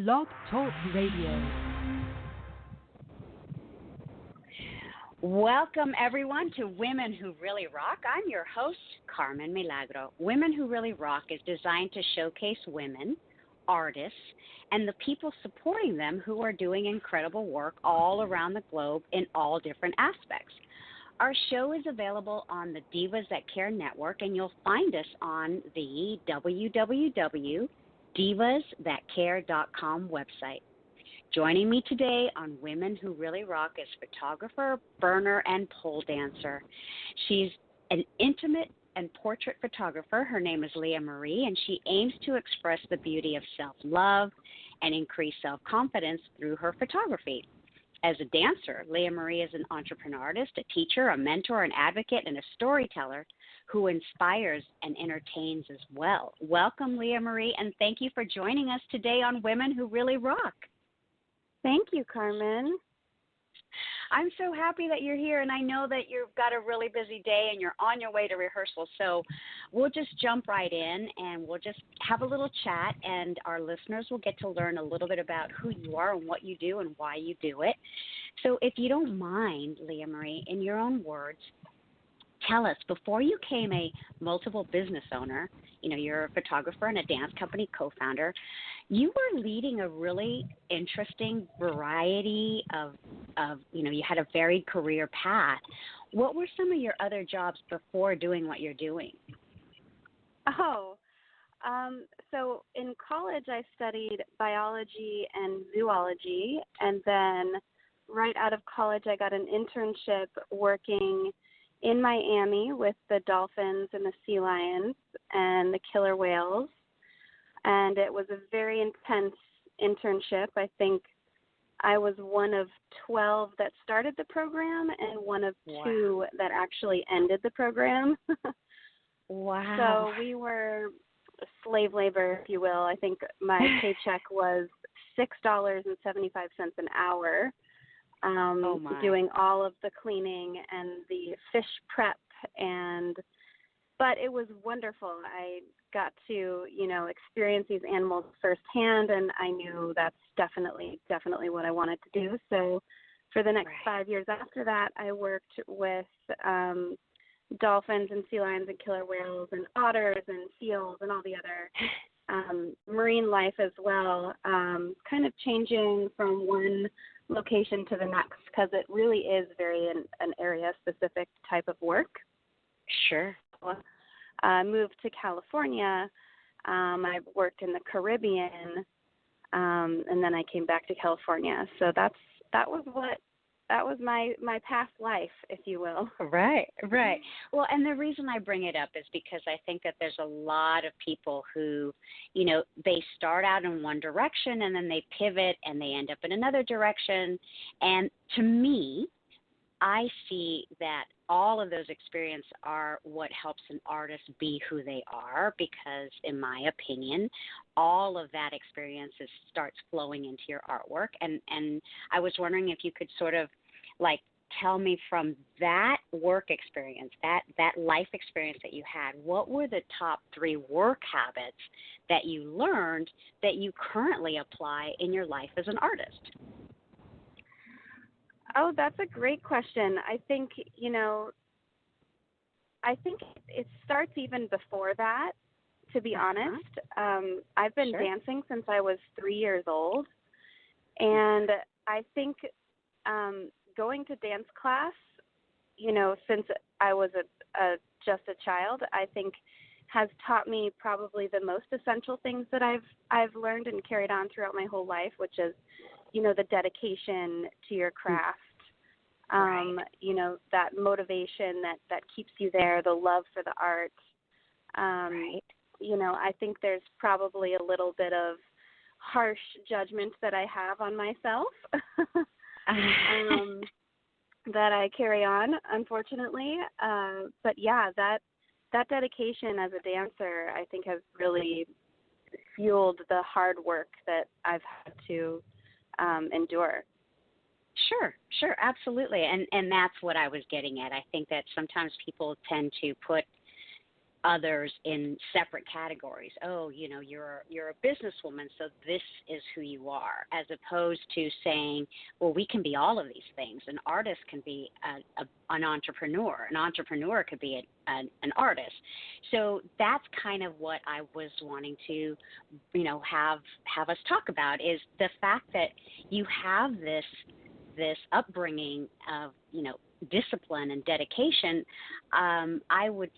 Blog Talk Radio. Welcome, everyone, to Women Who Really Rock. I'm your host, Carmen Milagro. Women Who Really Rock is designed to showcase women, artists, and the people supporting them who are doing incredible work all around the globe in all different aspects. Our show is available on the Divas That Care network, and you'll find us on the www.divasthatcare.com website. Joining me today on Women Who Really Rock is photographer, burner, and pole dancer. She's an intimate and portrait photographer. Her name is Leah Marie, and she aims to express the beauty of self-love and increase self-confidence through her photography. As a dancer, Leah Marie is an entrepreneur artist, a teacher, a mentor, an advocate, and a storyteller who inspires and entertains as well. Welcome, Leah Marie, and thank you for joining us today on Women Who Really Rock. Thank you, Carmen. I'm so happy that you're here, and I know that you've got a really busy day and you're on your way to rehearsal, so we'll just jump right in and we'll just have a little chat, and our listeners will get to learn a little bit about who you are and what you do and why you do it. So if you don't mind, Leah Marie, in your own words, tell us, before you became a multiple business owner, you're a photographer and a dance company co-founder, you were leading a really interesting variety of you had a varied career path. What were some of your other jobs before doing what you're doing? So in college I studied biology and zoology, and then right out of college I got an internship working in Miami with the dolphins and the sea lions and the killer whales. And it was a very intense internship. I think I was one of 12 that started the program and one of two that actually ended the program. Wow. So we were slave labor, if you will. I think my paycheck was $6.75 an hour. Doing all of the cleaning and the fish prep, but it was wonderful. I got to, experience these animals firsthand, and I knew that's definitely what I wanted to do. So for the next 5 years after that, I worked with dolphins and sea lions and killer whales and otters and seals and all the other marine life as well, kind of changing from one location to the next, because it really is very an area-specific type of work. Sure. I moved to California. I worked in the Caribbean, and then I came back to California. So that was my past life, if you will. Right. Well, and the reason I bring it up is because I think that there's a lot of people who, they start out in one direction and then they pivot and they end up in another direction. And to me, I see that all of those experiences are what helps an artist be who they are, because in my opinion, all of that experience starts flowing into your artwork. And I was wondering if you could sort of tell me, from that work experience, that life experience that you had, what were the top 3 work habits that you learned that you currently apply in your life as an artist? Oh, that's a great question. I think, it starts even before that, to be honest. I've been dancing since I was 3 years old, and I think going to dance class, since I was just a child, I think has taught me probably the most essential things that I've learned and carried on throughout my whole life, which is, the dedication to your craft, that motivation that keeps you there, the love for the art. I think there's probably a little bit of harsh judgment that I have on myself that I carry on, unfortunately. But yeah, that dedication as a dancer, I think, has really fueled the hard work that I've had to endure. Sure, absolutely. And that's what I was getting at. I think that sometimes people tend to put others in separate categories. Oh, you're a businesswoman, so this is who you are, as opposed to saying, well, we can be all of these things. An artist can be an entrepreneur. An entrepreneur could be an artist. So that's kind of what I was wanting to, have us talk about, is the fact that you have this upbringing of, discipline and dedication. I would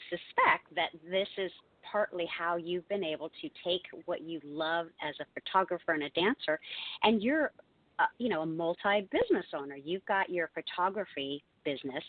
suspect that this is partly how you've been able to take what you love as a photographer and a dancer, and you're, a multi-business owner. You've got your photography business.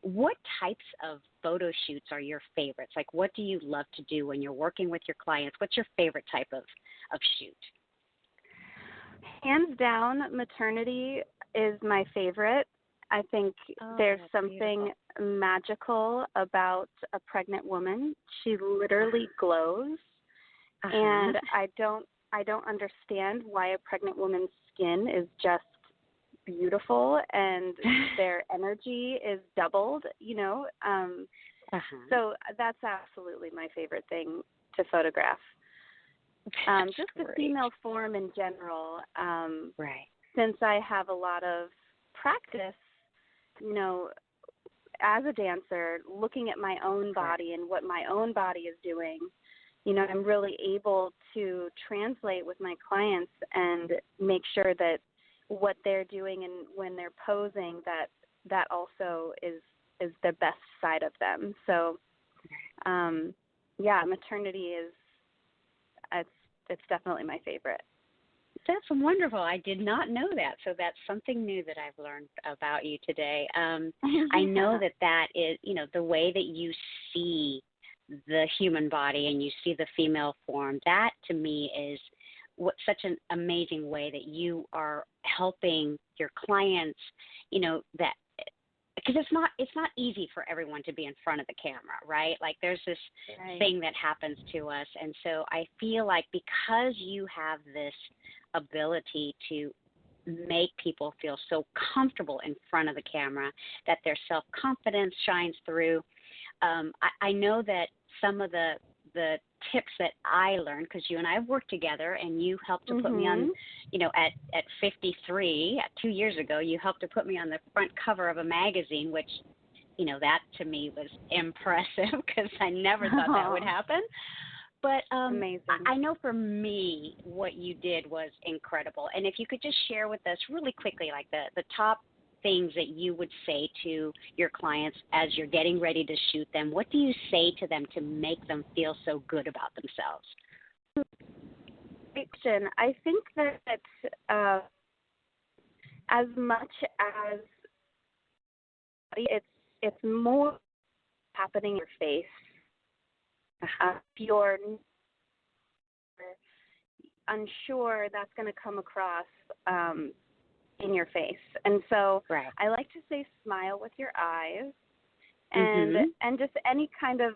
What types of photo shoots are your favorites? Like, what do you love to do when you're working with your clients? What's your favorite type of shoot? Hands down, maternity is my favorite. I think there's something magical about a pregnant woman. She literally glows, and I don't understand why a pregnant woman's skin is just beautiful and their energy is doubled. So that's absolutely my favorite thing to photograph. Just the female form in general. Right. Since I have a lot of practice, as a dancer, looking at my own body and what my own body is doing, I'm really able to translate with my clients and make sure that what they're doing and when they're posing, that also is the best side of them. So, maternity it's definitely my favorite. That's wonderful. I did not know that. So that's something new that I've learned about you today. I know that is, the way that you see the human body and you see the female form, that to me is such an amazing way that you are helping your clients, that, because it's not easy for everyone to be in front of the camera, right? Like, there's this thing that happens to us. And so I feel like because you have this ability to make people feel so comfortable in front of the camera that their self-confidence shines through. I know that some of the tips that I learned, because you and I have worked together, and you helped to put me on, at 53, 2 years ago, you helped to put me on the front cover of a magazine, which, that to me was impressive because I never thought that would happen. But amazing. I know for me, what you did was incredible. And if you could just share with us really quickly, like the top things that you would say to your clients as you're getting ready to shoot them, what do you say to them to make them feel so good about themselves? Fiction. I think that as much as it's more happening in your face. If you're unsure, that's going to come across in your face. And so I like to say smile with your eyes and just any kind of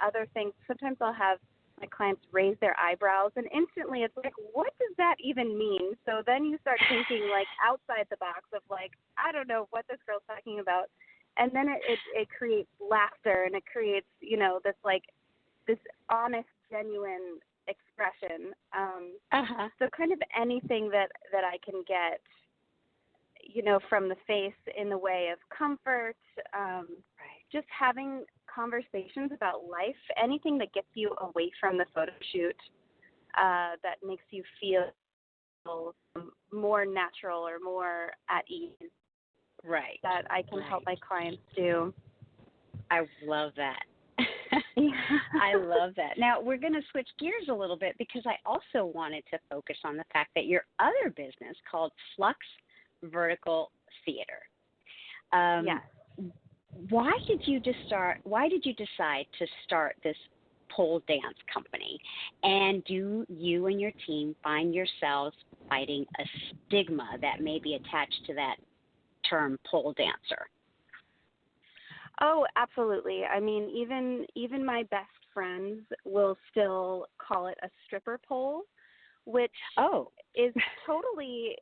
other things. Sometimes I'll have my clients raise their eyebrows, and instantly it's like, what does that even mean? So then you start thinking like outside the box of like, I don't know what this girl's talking about. And then it creates laughter, and it creates, this honest, genuine expression. So kind of anything that I can get, from the face in the way of comfort, just having conversations about life, anything that gets you away from the photo shoot, that makes you feel more natural or more at ease. Right. That I can help my clients do. I love that. I love that. Now, we're going to switch gears a little bit because I also wanted to focus on the fact that your other business called Flux Vertical Theater. Yes. Why did you decide to start this pole dance company? And do you and your team find yourselves fighting a stigma that may be attached to that term pole dancer? Oh, absolutely. I mean, even my best friends will still call it a stripper pole, which is totally,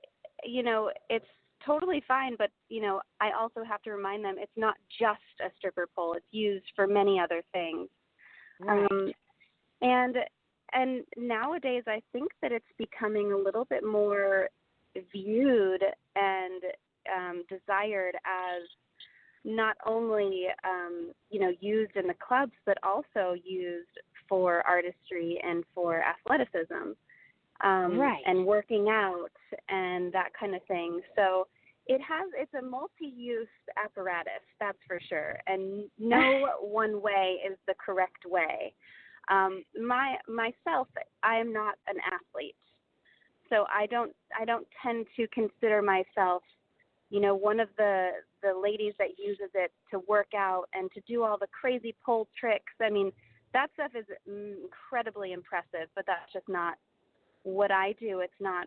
it's totally fine, but, I also have to remind them it's not just a stripper pole. It's used for many other things. Right. And nowadays I think that it's becoming a little bit more viewed and desired as not only, used in the clubs, but also used for artistry and for athleticism, Right. and working out and that kind of thing. So it's a multi-use apparatus, that's for sure. And no one way is the correct way. Myself, I am not an athlete. So I don't tend to consider myself, one of the ladies that uses it to work out and to do all the crazy pole tricks. I mean, that stuff is incredibly impressive, but that's just not what I do. It's not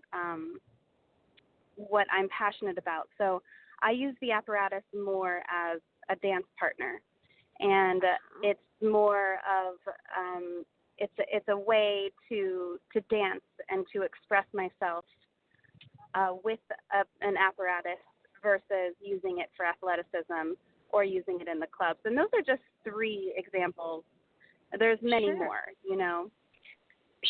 what I'm passionate about. So I use the apparatus more as a dance partner, and it's more of it's a way to dance and to express myself with an apparatus versus using it for athleticism or using it in the clubs. And those are just 3 examples. There's many more,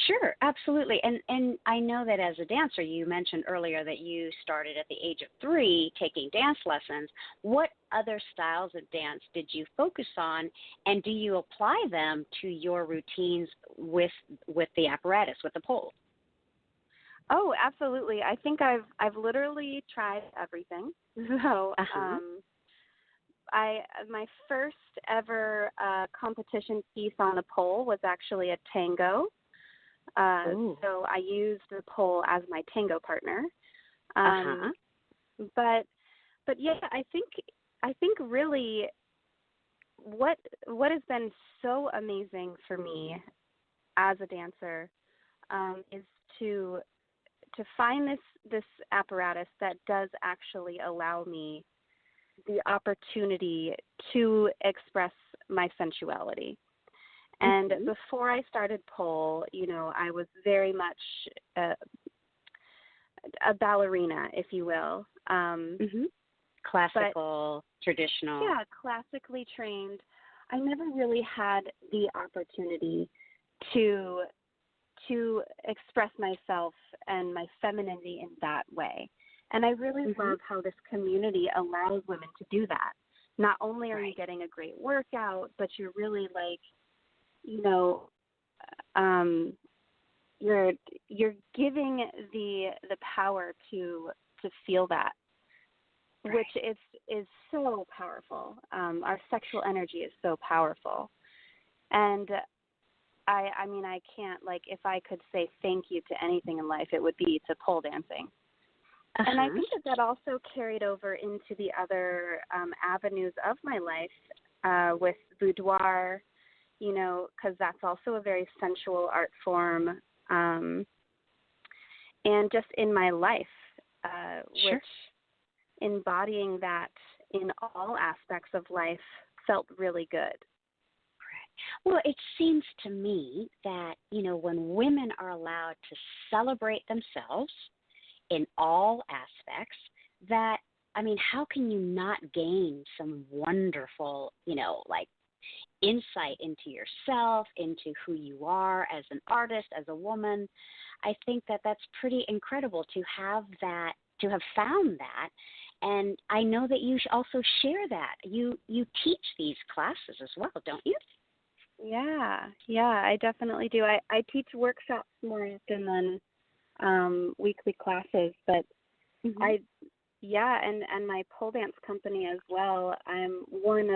Sure, absolutely. And I know that as a dancer, you mentioned earlier that you started at the age of 3 taking dance lessons. What other styles of dance did you focus on, and do you apply them to your routines with the apparatus, with the pole? Oh, absolutely. I think I've literally tried everything. So my first ever competition piece on a pole was actually a tango. So I used the pole as my tango partner. But yeah, I think really what has been so amazing for me as a dancer is to find this apparatus that does actually allow me the opportunity to express my sensuality. And before I started pole, I was very much a ballerina, if you will. Classical, traditional. Yeah, classically trained. I never really had the opportunity to express myself and my femininity in that way. And I really love how this community allows women to do that. Not only are you getting a great workout, but you're really you're giving the power to feel that, which is so powerful. Our sexual energy is so powerful. And I mean, I can't, if I could say thank you to anything in life, it would be to pole dancing. And I think that also carried over into the other avenues of my life with boudoir, because that's also a very sensual art form. And just in my life, which embodying that in all aspects of life felt really good. Well, it seems to me that, when women are allowed to celebrate themselves in all aspects, that, how can you not gain some wonderful, insight into yourself, into who you are as an artist, as a woman? I think that that's pretty incredible to have that, to have found that. And I know that you also share that. You teach these classes as well, don't you? Yeah, I definitely do. I teach workshops more often than weekly classes, but and my pole dance company as well. I'm one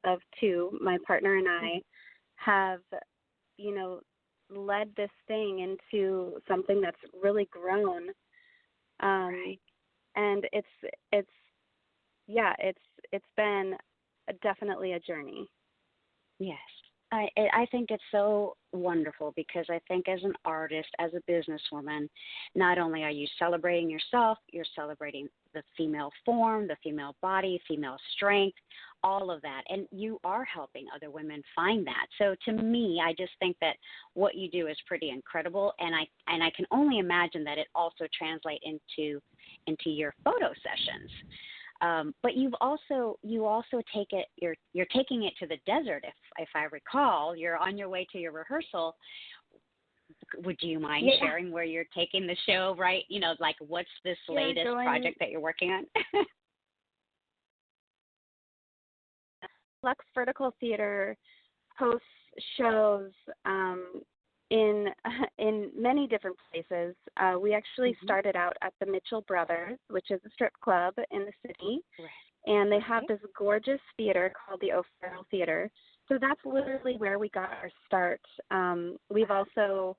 of 2. My partner and I have, led this thing into something that's really grown. And it's been definitely a journey. Yes. I think it's so wonderful because I think as an artist, as a businesswoman, not only are you celebrating yourself, you're celebrating the female form, the female body, female strength, all of that. And you are helping other women find that. So to me, I just think that what you do is pretty incredible. And I can only imagine that it also translates into your photo sessions. But you also take it, you're taking it to the desert. If I recall, you're on your way to your rehearsal. Would you mind sharing where you're taking the show, right? You know, like what's this latest project that you're working on? Lux Vertical Theater hosts shows in many different places. We actually started out at the Mitchell Brothers, which is a strip club in the city, and they have this gorgeous theater called the O'Farrell Theater. So that's literally where we got our start. We've also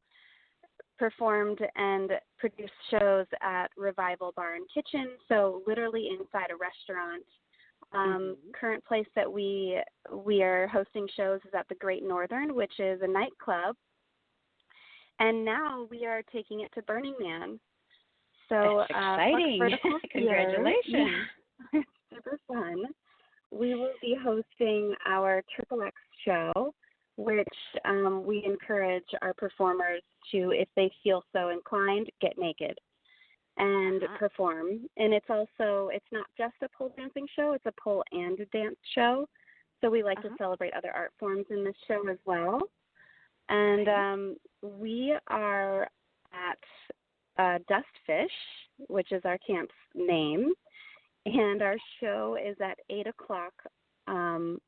performed and produced shows at Revival Bar and Kitchen, so literally inside a restaurant. Current place that we are hosting shows is at the Great Northern, which is a nightclub. And now we are taking it to Burning Man. So that's exciting. Congratulations. Yeah, super fun. We will be hosting our Triple X show, which we encourage our performers to, if they feel so inclined, get naked and perform. And it's not just a pole dancing show, it's a pole and a dance show. So we like to celebrate other art forms in this show as well. And we are at Dustfish, which is our camp's name. And our show is at 8 o'clock on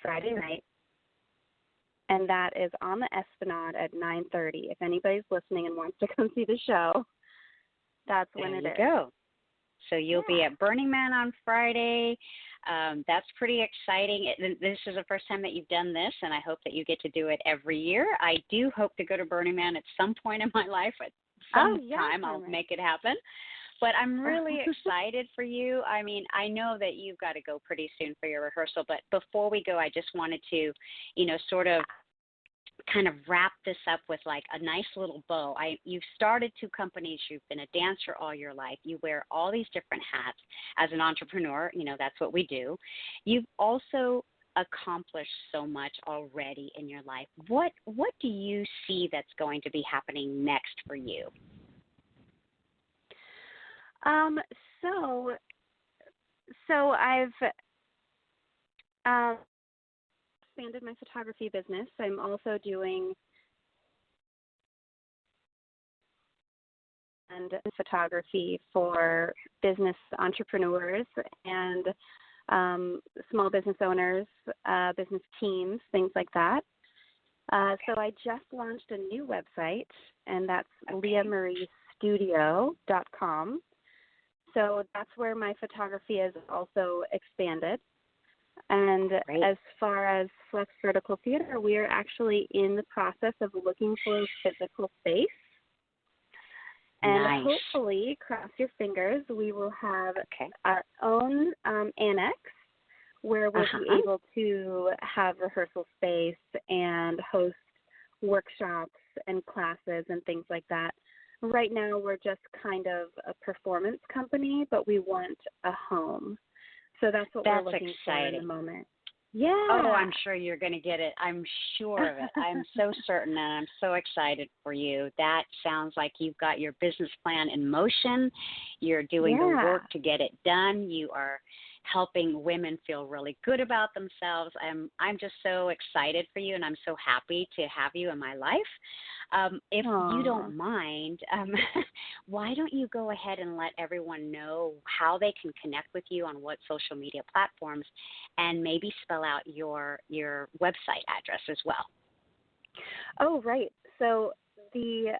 Friday night. And that is on the Esplanade at 9:30. If anybody's listening and wants to come see the show, that's when it is. There you go. So you'll be at Burning Man on Friday. That's pretty exciting. This is the first time that you've done this, and I hope that you get to do it every year. I do hope to go to Burning Man at some point in my life. At some time, I'll make it happen. But I'm really excited for you. I mean, I know that you've got to go pretty soon for your rehearsal, but before we go, I just wanted to, sort of kind of wrap this up with like a nice little bow. You've started 2 companies. You've been a dancer all your life. You wear all these different hats as an entrepreneur. That's what we do. You've also accomplished so much already in your life. What do you see that's going to be happening next for you? So I've expanded my photography business. I'm also doing photography for business entrepreneurs and small business owners, business teams, things like that. So I just launched a new website, and that's leahmariestudio.com. So that's where my photography is also expanded. And as far as Flex Vertical Theater, we are actually in the process of looking for a physical space. And hopefully, cross your fingers, we will have our own annex where we'll be able to have rehearsal space and host workshops and classes and things like that. Right now, we're just kind of a performance company, but we want a home. So that's what we're looking for in the moment. Yeah. Oh, I'm sure you're going to get it. I'm sure of it. I'm so certain, and I'm so excited for you. That sounds like you've got your business plan in motion. You're doing the work to get it done. You are helping women feel really good about themselves. I'm just so excited for you, and I'm so happy to have you in my life. If you don't mind, why don't you go ahead and let everyone know how they can connect with you on what social media platforms, and maybe spell out your website address as well. Oh, right. So the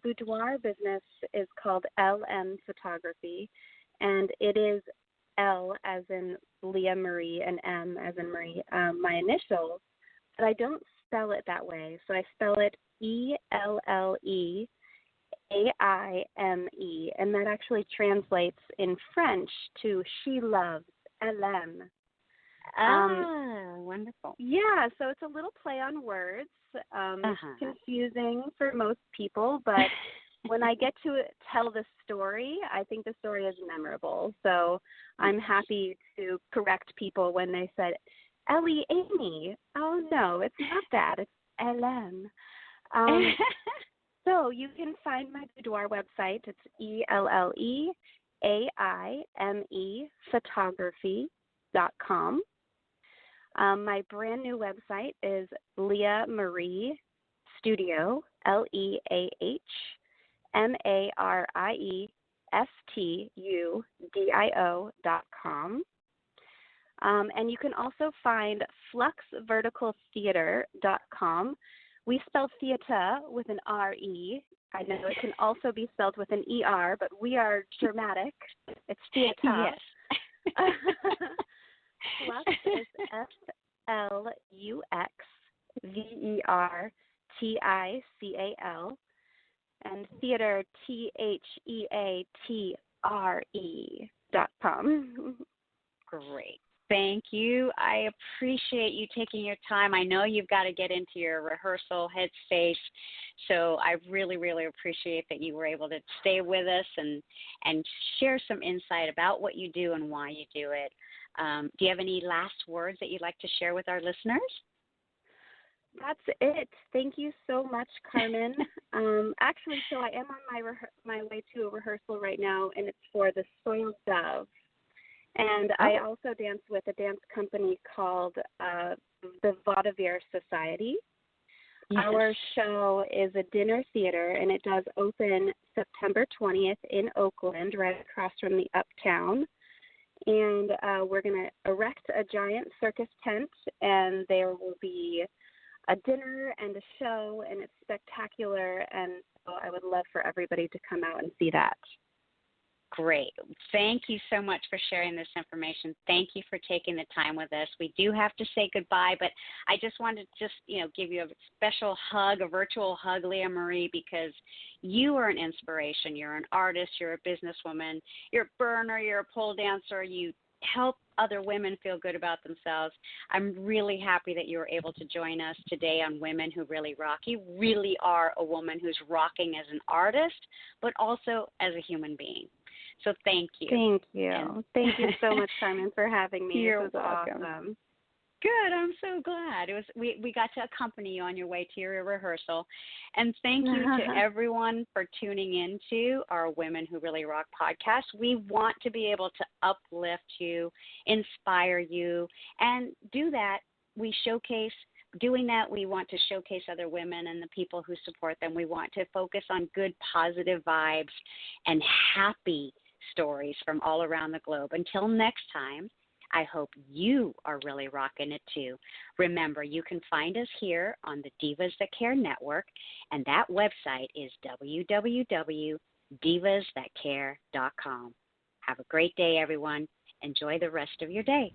boudoir business is called LM Photography, and it is L as in Leah Marie and M as in Marie, my initials, but I don't spell it that way. So I spell it ELLEAIME, and that actually translates in French to she loves, LM. Wonderful. Yeah, so it's a little play on words. It's confusing for most people, but when I get to tell the story, I think the story is memorable. So I'm happy to correct people when they said, Ellie, Amy. Oh, no, it's not that. It's Ellen. So you can find my boudoir website. It's ELLEAIME photography.com. My brand new website is Leah Marie Studio, LeahMarieStudio.com. And you can also find fluxverticaltheater.com. We spell theater with an R-E. I know it can also be spelled with an E-R, but we are dramatic. It's theater. Yes. Flux is FLUXVERTICAL, and theater THEATRE.com. Great. Thank you. I appreciate you taking your time. I know you've got to get into your rehearsal headspace, so I really, really appreciate that you were able to stay with us and share some insight about what you do and why you do it. Do you have any last words that you'd like to share with our listeners? That's it. Thank you so much, Carmen. Actually, so I am on my way to a rehearsal right now, and it's for the Soiled Dove. And I also dance with a dance company called the Vaudeville Society. Yes. Our show is a dinner theater, and it does open September 20th in Oakland, right across from the Uptown. And we're going to erect a giant circus tent, and there will be a dinner and a show, and it's spectacular. And so I would love for everybody to come out and see that. Great. Thank you so much for sharing this information. Thank you for taking the time with us. We do have to say goodbye, but I just wanted to give you a special hug, a virtual hug, Leah Marie, because you are an inspiration. You're an artist. You're a businesswoman. You're a burner. You're a pole dancer. You help other women feel good about themselves. I'm really happy that you were able to join us today on Women Who Really Rock. You really are a woman who's rocking as an artist, but also as a human being. So thank you. Thank you. Thank you so much, Carmen, for having me. You're it was welcome. Awesome. Good. I'm so glad. We got to accompany you on your way to your rehearsal. And thank you to everyone for tuning in to our Women Who Really Rock podcast. We want to be able to uplift you, inspire you, and do that. Doing that, we want to showcase other women and the people who support them. We want to focus on good, positive vibes and happy stories from all around the globe. Until next time, I hope you are really rocking it too. Remember, you can find us here on the Divas That Care Network, and that website is www.divasthatcare.com. Have a great day, everyone. Enjoy the rest of your day.